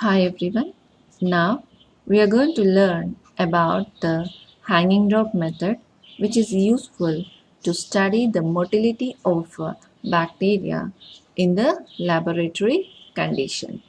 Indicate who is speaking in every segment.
Speaker 1: Hi everyone. Now we are going to learn about the hanging drop method, which is useful to study the motility of bacteria in the laboratory condition.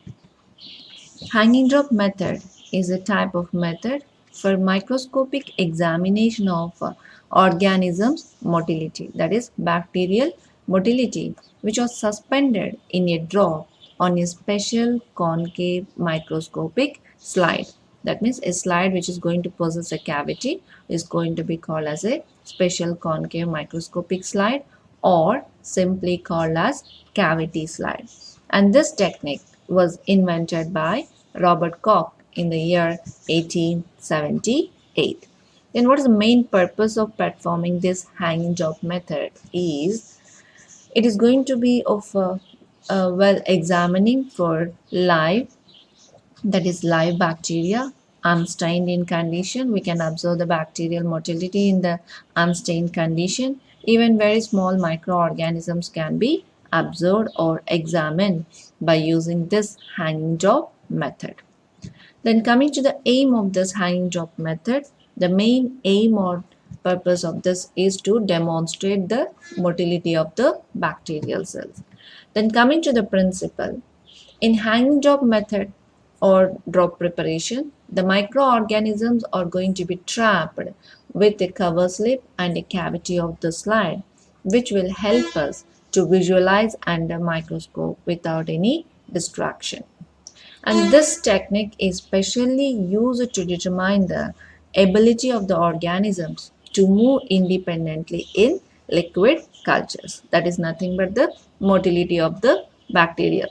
Speaker 1: Hanging drop method is a type of method for microscopic examination of organisms motility, that is bacterial motility, which was suspended in a drop on a special concave microscopic slide. That means a slide which is going to possess a cavity is going to be called as a special concave microscopic slide, or simply called as cavity slide. And this technique was invented by Robert Koch in the year 1878. Then what is the main purpose of performing this hanging drop method is it is going to be of well examining for live, that is live bacteria unstained in condition. We can observe the bacterial motility in the unstained condition. Even very small microorganisms can be observed or examined by using this hanging drop method. Then coming to the aim of this hanging drop method, the main aim or purpose of this is to demonstrate the motility of the bacterial cells. Then coming to the principle, in hanging drop method or drop preparation, the microorganisms are going to be trapped with a cover slip and a cavity of the slide, which will help us to visualize under microscope without any distraction. And this technique is specially used to determine the ability of the organisms to move independently in liquid cultures. That is nothing but the motility of the bacteria.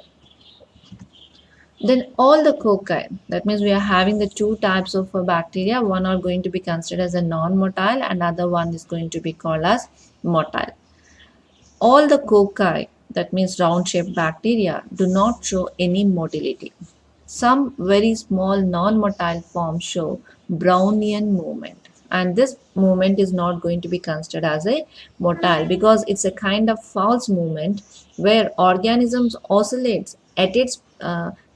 Speaker 1: Then all the cocci, that means we are having the two types of bacteria. One are going to be considered as a non-motile and other one is going to be called as motile. All the cocci, that means round-shaped bacteria, do not show any motility. Some very small non-motile forms show Brownian movement, and this movement is not going to be considered as a motile because it's a kind of false movement where organisms oscillates at its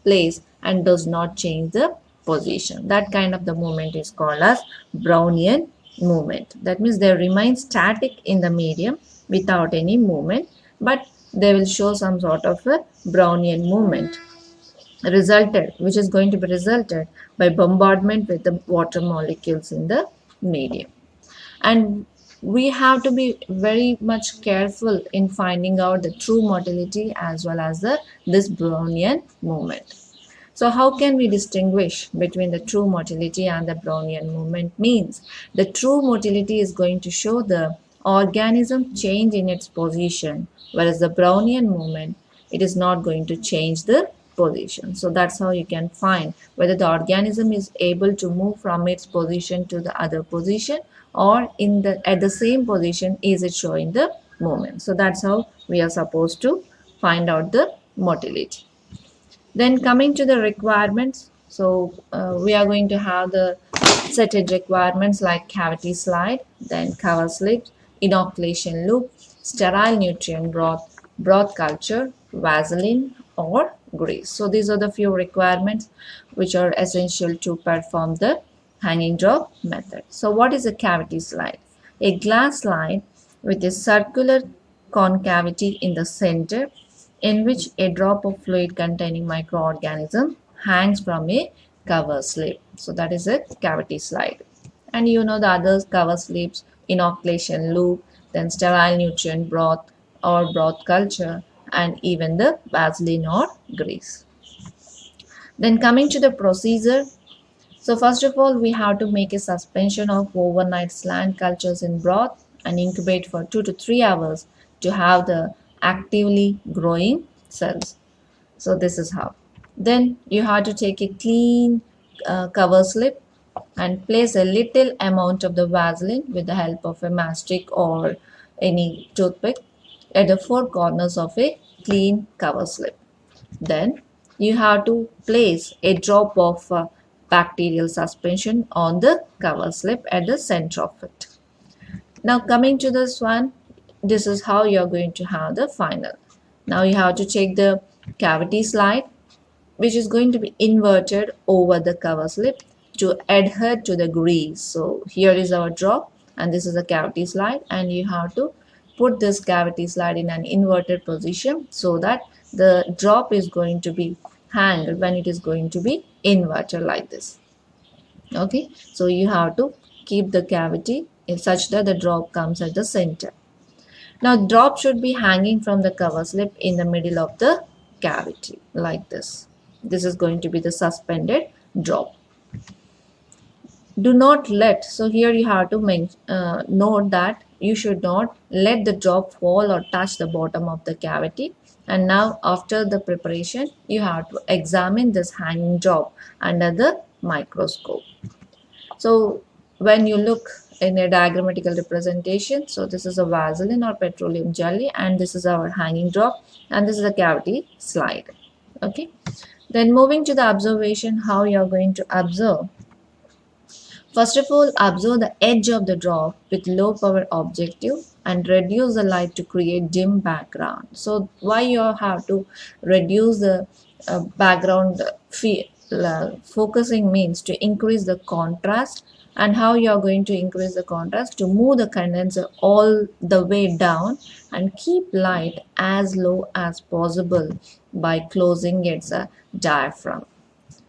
Speaker 1: place and does not change the position. That kind of the movement is called as Brownian movement. That means they remain static in the medium without any movement, but they will show some sort of a Brownian movement resulted, which is going to be resulted by bombardment with the water molecules in the medium. And we have to be very much careful in finding out the true motility as well as this Brownian movement. So how can we distinguish between the true motility and the Brownian movement? Means the true motility is going to show the organism change in its position, whereas the Brownian movement, it is not going to change the position. So that's how you can find whether the organism is able to move from its position to the other position, or in the at the same position is it showing the movement. So that's how we are supposed to find out the motility. Then coming to the requirements, so we are going to have the setted requirements like cavity slide, then cover slip, inoculation loop, sterile nutrient broth culture, Vaseline or grease. So these are the few requirements which are essential to perform the hanging drop method. So what is a cavity slide? A glass slide with a circular concavity in the center in which a drop of fluid containing microorganism hangs from a cover slip. So that is a cavity slide. And you know the other cover slips, inoculation loop, then sterile nutrient broth or broth culture, and even the Vaseline or grease. Then coming to the procedure, so first of all, we have to make a suspension of overnight slant cultures in broth and incubate for 2 to 3 hours to have the actively growing cells. So this is how. Then you have to take a clean cover slip and place a little amount of the Vaseline with the help of a mastic or any toothpick at the four corners of a clean cover slip. Then you have to place a drop of bacterial suspension on the cover slip at the center of it. Now coming to this one, this is how you're going to have the final. Now you have to take the cavity slide which is going to be inverted over the cover slip to adhere to the grease. So here is our drop and this is a cavity slide, and you have to put this cavity slide in an inverted position so that the drop is going to be hanged when it is going to be inverted like this. Okay, so you have to keep the cavity in such that the drop comes at the center. Now drop should be hanging from the cover slip in the middle of the cavity like this. This is going to be the suspended drop. Do not let, so here you have to note that you should not let the drop fall or touch the bottom of the cavity. And now after the preparation, you have to examine this hanging drop under the microscope. So when you look in a diagrammatical representation, so this is a Vaseline or petroleum jelly, and this is our hanging drop, and this is a cavity slide. Okay, then moving to the observation, how you are going to observe. First of all, observe the edge of the drop with low power objective and reduce the light to create dim background. So why you have to reduce the background focusing means to increase the contrast. And how you are going to increase the contrast? To move the condenser all the way down and keep light as low as possible by closing its diaphragm.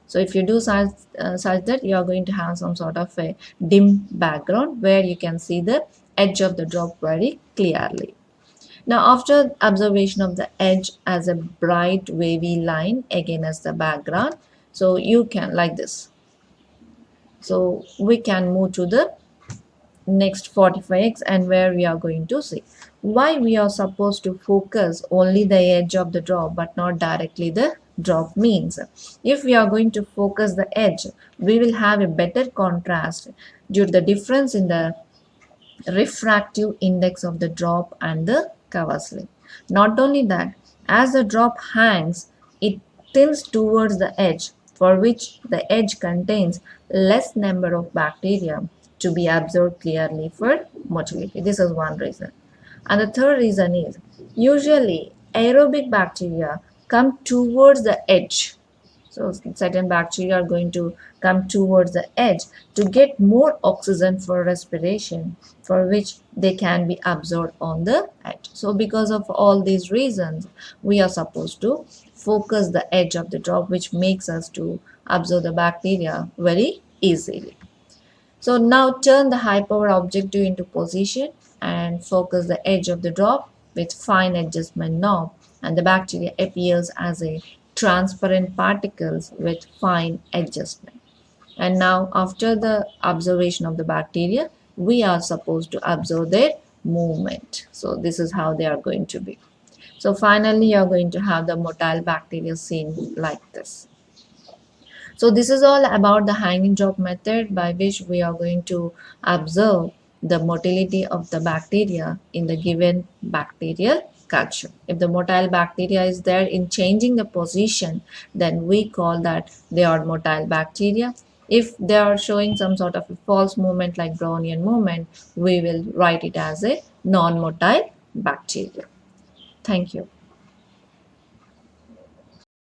Speaker 1: So if you do such that, you are going to have some sort of a dim background where you can see the edge of the drop very clearly. Now after observation of the edge as a bright wavy line again as the background, so you can like this. So we can move to the next 45x, and where we are going to see why we are supposed to focus only the edge of the drop but not directly the drop. Means if we are going to focus the edge, we will have a better contrast due to the difference in the refractive index of the drop and the cover slip. Not only that, as the drop hangs, it tilts towards the edge, for which the edge contains less number of bacteria to be absorbed clearly for motility. This is one reason. And the third reason is usually aerobic bacteria come towards the edge. So certain bacteria are going to come towards the edge to get more oxygen for respiration, for which they can be absorbed on the edge. So because of all these reasons, we are supposed to focus the edge of the drop, which makes us to absorb the bacteria very easily. So now turn the high power objective into position and focus the edge of the drop with fine adjustment knob, and the bacteria appears as a transparent particles with fine adjustment. And now after the observation of the bacteria, we are supposed to observe their movement. So this is how they are going to be. So finally you are going to have the motile bacteria seen like this. So this is all about the hanging drop method, by which we are going to observe the motility of the bacteria in the given bacterial culture. If the motile bacteria is there in changing the position, then we call that they are motile bacteria. If they are showing some sort of a false movement like Brownian movement, we will write it as a non-motile bacteria. Thank you.